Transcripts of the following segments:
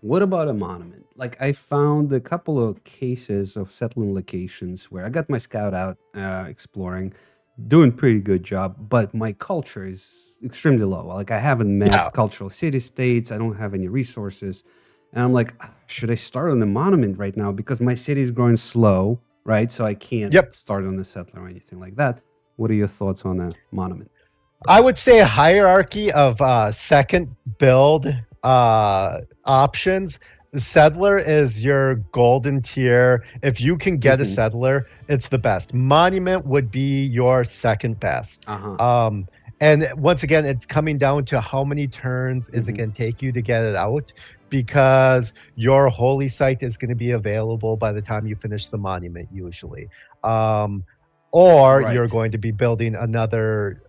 What about a monument? Like I found a couple of cases of settling locations where I got my scout out exploring, doing pretty good job, but my culture is extremely low. Like I haven't Yeah. met cultural city states. I don't have any resources, and I'm like, should I start on the monument right now because my city is growing slow, right? So I can't Yep. start on the settler or anything like that. What are your thoughts on a monument? I would say a hierarchy of second build options. The settler is your golden tier. If you can get a Hmm. settler, it's the best. Monument would be your second best. Uh huh. And once again, it's coming down to how many turns is it Hmm. going to take you to get it out, because your holy site is going to be available by the time you finish the monument usually. Um, or you're Right. going to be building another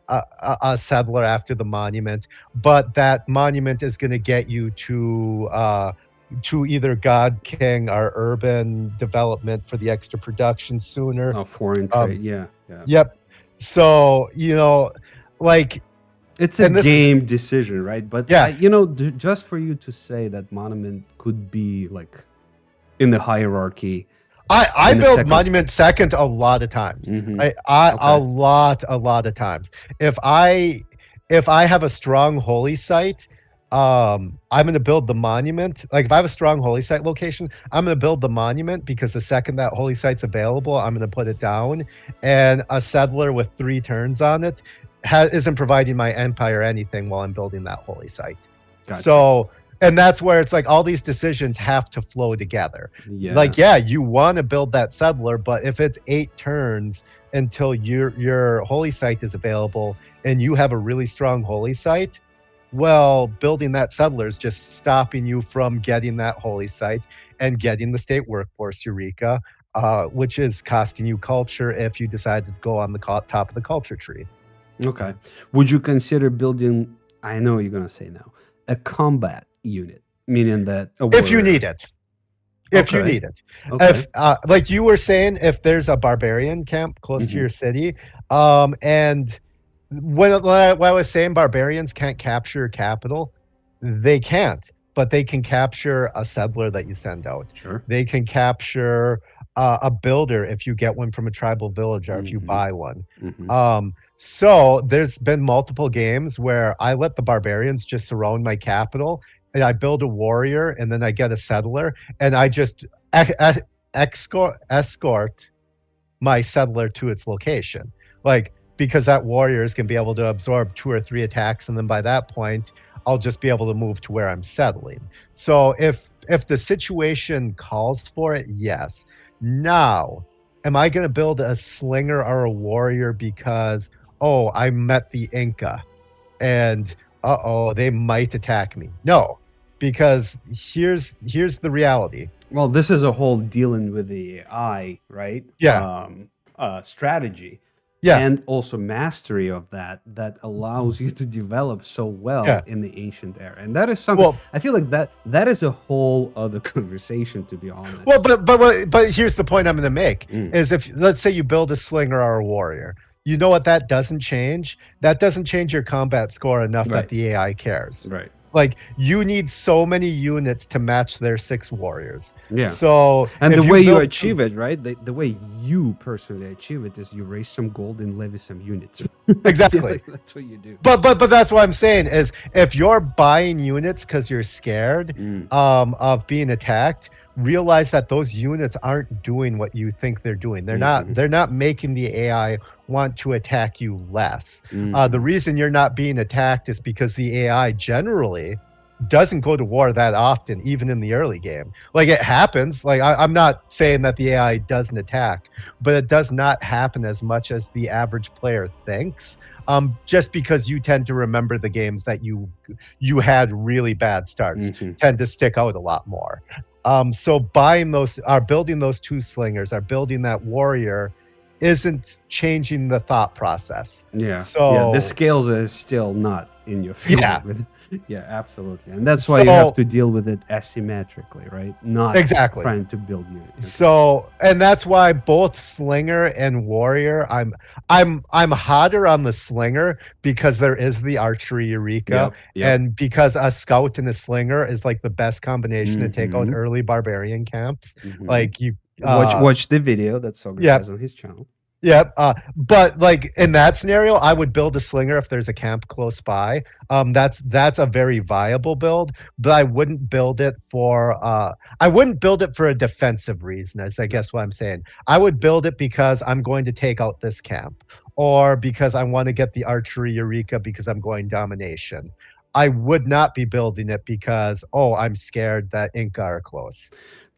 a settler after the monument, but that monument is going to get you to either God King or urban development for the extra production sooner. Oh, foreign Um, trade. Yeah. Yeah. yep. So like, It's a and this is game decision, right? But yeah. just for you to say that monument could be like in the hierarchy I in the build second monument spot. second a lot of times. Hmm. I Okay. a lot of times. If I have a strong holy site, I'm going to build the monument. Like if I have a strong holy site location, I'm going to build the monument, because the second that holy site's available, I'm going to put it down. And a settler with 3 turns on it isn't providing my empire anything while I'm building that holy site. Gotcha. So, and that's where it's like all these decisions have to flow together. Yeah. Like, yeah, you want to build that settler, but if it's 8 turns until your holy site is available and you have a really strong holy site, well, building that settler is just stopping you from getting that holy site and getting the state workforce Eureka, which is costing you culture if you decide to go on the top of the culture tree. Okay. Would you consider building, I know you're going to say no, a combat unit, meaning that a If you need warrior? it. If you Okay. need it. Okay. If like you were saying, if there's a barbarian camp close to Hmm. your city, and when I was saying barbarians can't capture capital, they can't, but they can capture a settler that you send out. Sure. They can capture a builder if you get one from a tribal village or if you Hmm. buy one. Hmm. So there's been multiple games where I let the barbarians just surround my capital, and I build a warrior, and then I get a settler, and I just escort my settler to its location. Like, because that warrior is going to be able to absorb 2 or 3 attacks, and then by that point, I'll just be able to move to where I'm settling. So if the situation calls for it, yes. Now, am I going to build a slinger or a warrior because, oh, I met the Inca and uh-oh, they might attack me? No, because here's the reality. Well, this is a whole dealing with the AI, right? Yeah. Strategy Yeah. and also mastery of that allows you to develop so well Yeah. in the ancient era, and that is something Well, I feel like that is a whole other conversation, to be Well, honest. but here's the point I'm going to make Mm, is, if let's say you build a slinger or a warrior, you know what that doesn't change? That doesn't change your combat score enough that right, the AI cares. right, Like, you need so many units to match their 6 warriors. yeah. So And the if you way you build achieve it, right? The way you personally achieve it is you raise some gold and levy some units. I feel exactly. like that's what you do. But that's what I'm saying is, if you're buying units because you're scared Mm, of being attacked, realize that those units aren't doing what you think they're doing. mhm, They're not making the AI want to attack you less. The mhm. reason you're not being attacked is because the AI generally doesn't go to war that often, even in the early game. Like, it happens. Like, I'm not saying that the AI doesn't attack, but it does not happen as much as the average player thinks. Just because you tend to remember the games that you had really bad starts Mhm. tend to stick out a lot more. So buying those, are building those 2 slingers, are building that warrior, isn't changing the thought process. Yeah, yeah. The So scales is still not in your favor. Yeah. Yeah, absolutely. And that's why you have So to deal with it asymmetrically, right? Not exactly. trying to build unit. Okay. So, and that's why both Slinger and Warrior, I'm hotter on the Slinger because there is the archery Eureka, Yep. and because a Scout and a Slinger is like the best combination to take out Mhm. early barbarian camps. Mhm. Like you, Watch the video that Soger yeah, has on his channel. Yep. But like in that scenario, I would build a slinger if there's a camp close by. That's a very viable build, but I wouldn't build it for a defensive reason, is I guess what I'm saying. I would build it because I'm going to take out this camp, or because I want to get the archery Eureka because I'm going domination. I would not be building it because, oh, I'm scared that Inca are close.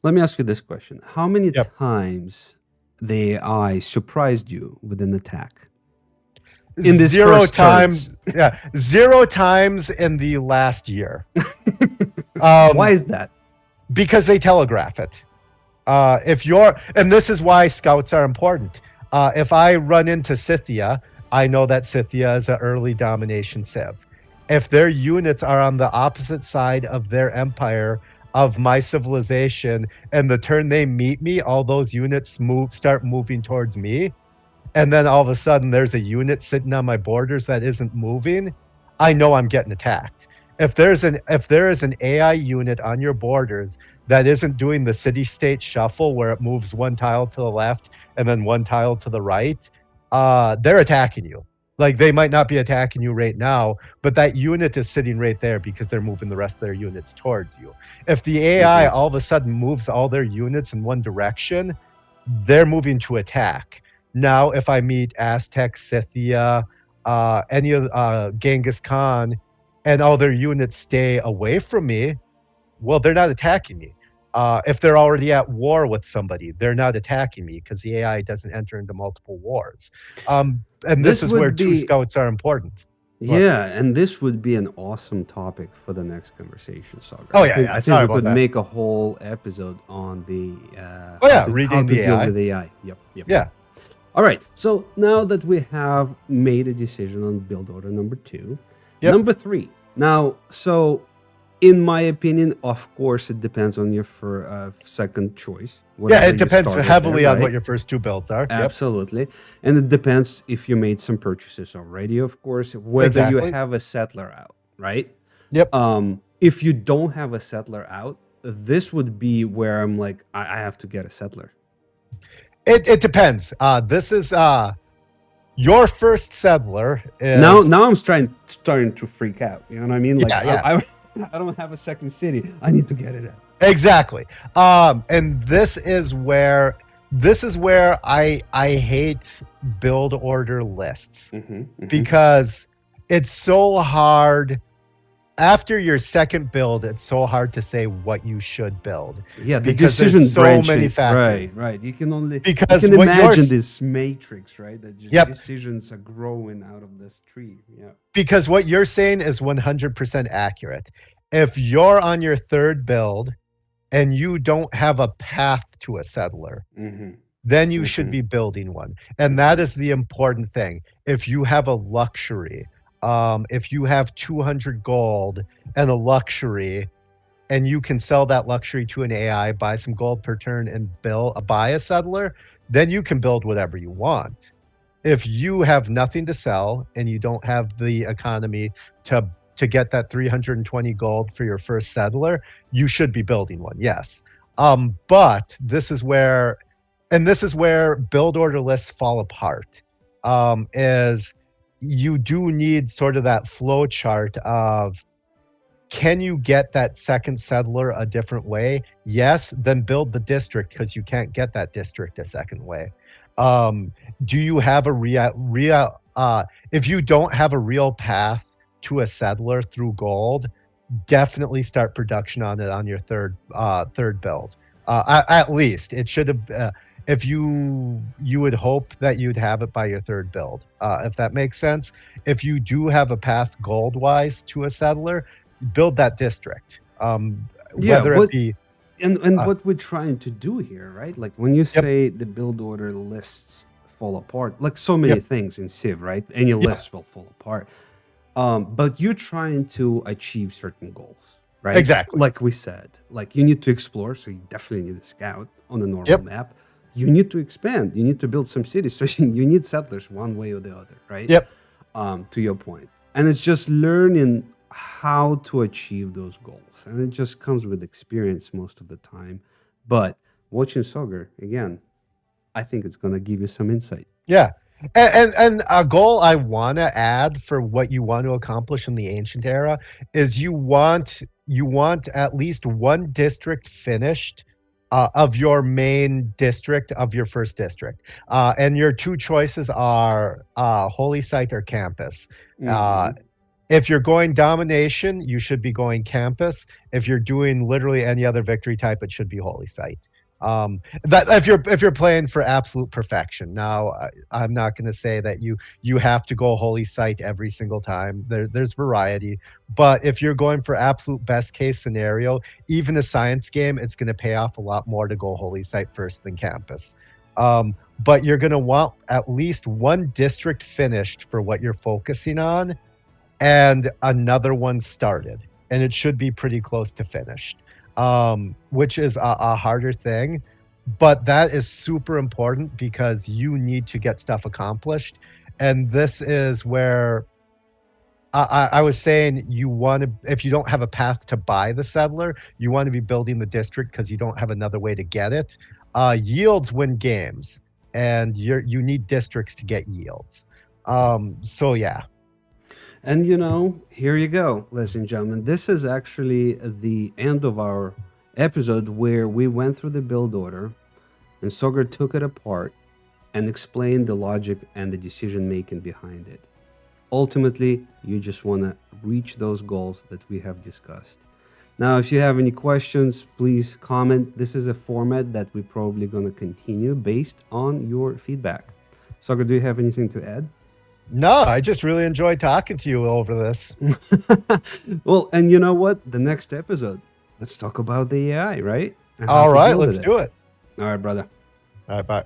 Let me ask you this question. How many Yep. times the AI surprised you with an attack? In this Zero first times. turns. Yeah, 0 times in the last year. Why is that? Because they telegraph it. And this is why scouts are important. If I run into Scythia, I know that Scythia is an early domination civ. If their units are on the opposite side of their empire of my civilization, and the turn they meet me, all those units start moving towards me, and then all of a sudden there's a unit sitting on my borders that isn't moving, I know I'm getting attacked. If there is an AI unit on your borders that isn't doing the city-state shuffle where it moves one tile to the left and then one tile to the right, they're attacking you. Like, they might not be attacking you right now, but that unit is sitting right there because they're moving the rest of their units towards you. If the AI all of a sudden moves all their units in one direction, they're moving to attack. Now, if I meet Aztec, Scythia, any of Genghis Khan, and all their units stay away from me, well, they're not attacking me. If they're already at war with somebody, they're not attacking me because the AI doesn't enter into multiple wars. And this is where two scouts are important. Yeah, and this would be an awesome topic for the next conversation, Sagar. Oh, I think we could make a whole episode on the how to deal with AI. Yep. Yeah. All right. So now that we have made a decision on build order number 2, number 3. Now, so in my opinion, of course, it depends on your second choice. Yeah, it depends heavily on what your first 2 builds are. Absolutely. And it depends if you made some purchases already, of course, whether you have a settler out, right? Yep. If you don't have a settler out, this would be where I'm like, I have to get a settler. It depends. This is your first settler is... Now I'm starting to freak out. You know what I mean? Like, yeah. I don't have a second city. I need to get it out. Exactly. And this is where I hate build order lists, because it's so hard. After your second build, it's so hard to say what you should build. Yeah, the because decision there's so many factors. Right. You can only imagine this matrix, right? That just decisions are growing out of this tree. Yeah. Because what you're saying is 100% accurate. If you're on your third build and you don't have a path to a settler, then you should be building one. And that is the important thing. If you have a luxury, if you have 200 gold and a luxury, and you can sell that luxury to an AI, buy some gold per turn, and buy a settler, then you can build whatever you want. If you have nothing to sell and you don't have the economy to get that 320 gold for your first settler, you should be building one, yes. But this is where build order lists fall apart, is you do need sort of that flow chart of, can you get that second settler a different way? Yes, then build the district, because you can't get that district a second way. Do you have if you don't have a real path to a settler through gold, definitely start production on it on your third build. At least it should have. If you would hope that you'd have it by your third build, if that makes sense. If you do have a path gold wise to a settler, build that district. Whether it be and what we're trying to do here, right? Like when you say the build order lists fall apart, like so many things in Civ, right? Any list will fall apart. But you're trying to achieve certain goals, right? Exactly. Like we said, like you need to explore, so you definitely need a scout on a normal Yep. map. You need to expand. You need to build some cities, so you need settlers one way or the other, right? Yep. To your point, and it's just learning how to achieve those goals, and it just comes with experience most of the time. But watching Soger again, I think it's gonna give you some insight. Yeah. And a goal I want to add for what you want to accomplish in the ancient era is you want at least one district finished of your main district of your first district. And your two choices are holy site or campus. Uh, Hmm. if you're going domination, you should be going campus. If you're doing literally any other victory type, it should be holy site. That if you're playing for absolute perfection. Now, I'm not going to say that you have to go holy site every single time. There's variety, but if you're going for absolute best case scenario, even a science game, it's going to pay off a lot more to go holy site first than campus. But you're going to want at least one district finished for what you're focusing on, and another one started, and it should be pretty close to finished, which is a harder thing, but that is super important because you need to get stuff accomplished. And this is where I was saying you want to, if you don't have a path to buy the settler, you want to be building the district because you don't have another way to get it. Yields win games, and you need districts to get yields. So yeah. And here you go, ladies and gentlemen. This is actually the end of our episode where we went through the build order and Soger took it apart and explained the logic and the decision making behind it. Ultimately, you just want to reach those goals that we have discussed. Now, if you have any questions, please comment. This is a format that we're probably going to continue based on your feedback. Soger, do you have anything to add? No, I just really enjoyed talking to you over this. Well, and you know what? The next episode, let's talk about the AI, right? And how All to right, deal with let's do it. All right, brother. All right, bye.